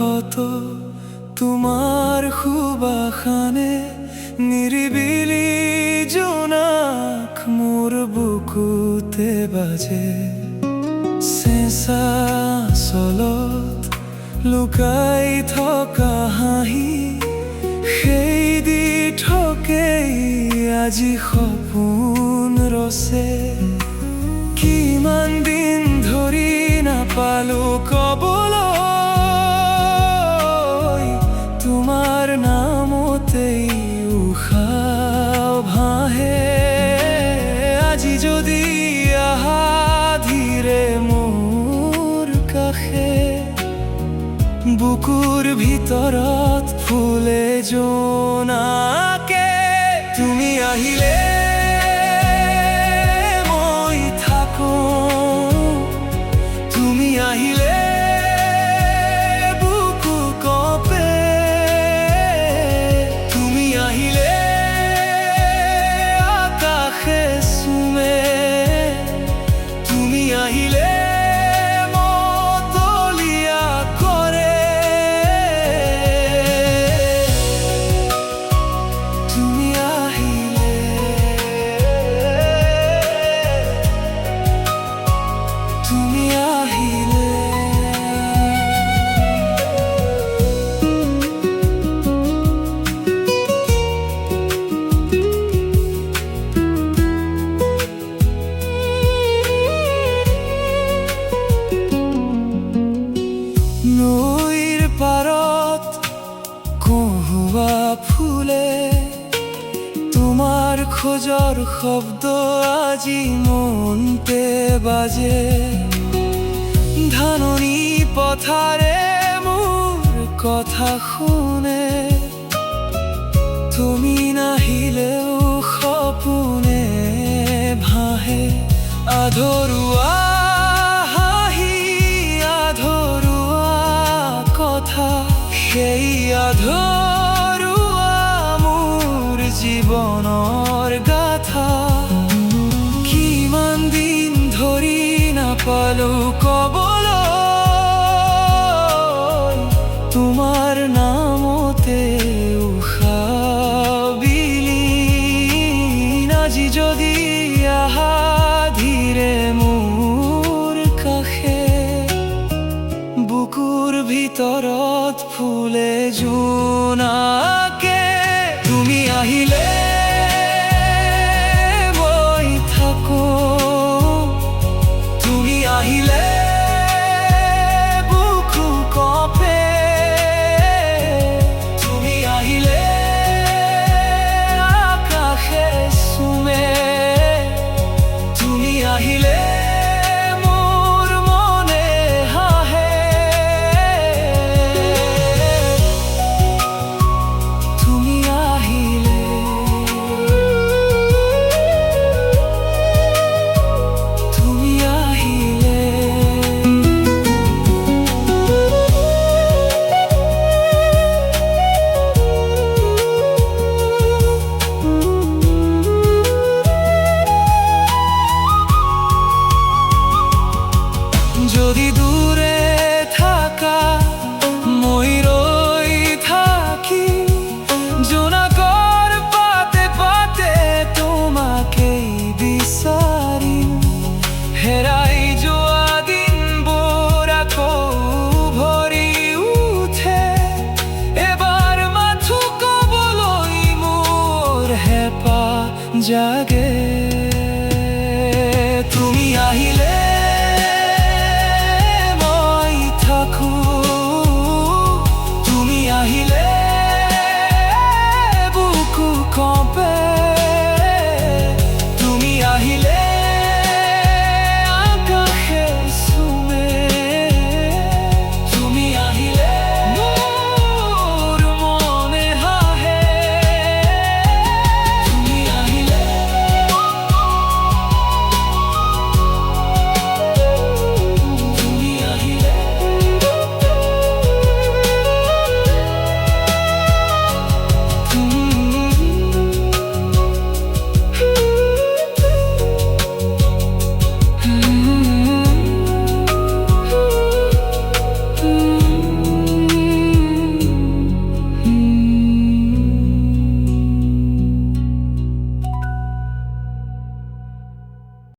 ক্ষত তোমার খুবাখানে নিরিবিলি জোনাক মোর বুকুতে বাজে চেঁচা চলত লুকাই থকা হাঁহি সেই দি ঠকেই আজি সপোন ৰচে কিমান দিন ধৰি নাপালো কবলৈ তোমাৰ নামতেই উশাহ ভাহে আজি যদি আহা ধীৰে মোৰ কাষে বুকুৰ ভিতৰত ফুলে জোনাকে তুমি আহিলে মই থাকো তুমি আহিলে বুকু কঁপে তুমি আহিলে আকাশে চুমে তুমি আহিলে নৈৰ পাৰত কহুৱা ফুলে তোমাৰ খোজৰ শব্দ আজি মনতে বাজে ধাননি পথাৰে মোৰ কথা শুনে তুমি নাহিলেও সপোনে ভাহে আধৰুৱা সেই আধৰুৱা মোৰ জীৱনৰ গাথা কিমান দিন ধৰি নাপালো কবলৈ তোমাৰ নামতে উশাহ বিলীন আজি যদি আহা ধীৰে মোৰ কাষে বুকুৰ ভিতৰত ফুলে জোনাকে তুমি আহিলে মই থাকো তুমি আহিলে বুকু কঁপে তুমি আহিলে আকাশে চুমে তুমি আহিলে যদি দূরে থাকা মই রই থাকি জোনাকৰ পাতে পাতে তোমাকেই বিচাৰিম হেৰাই যোৱা দিনবোৰ আকৌ ভৰি উঠে এবাৰ মাথো কবলৈ মোৰ হেঁপাহ জাগে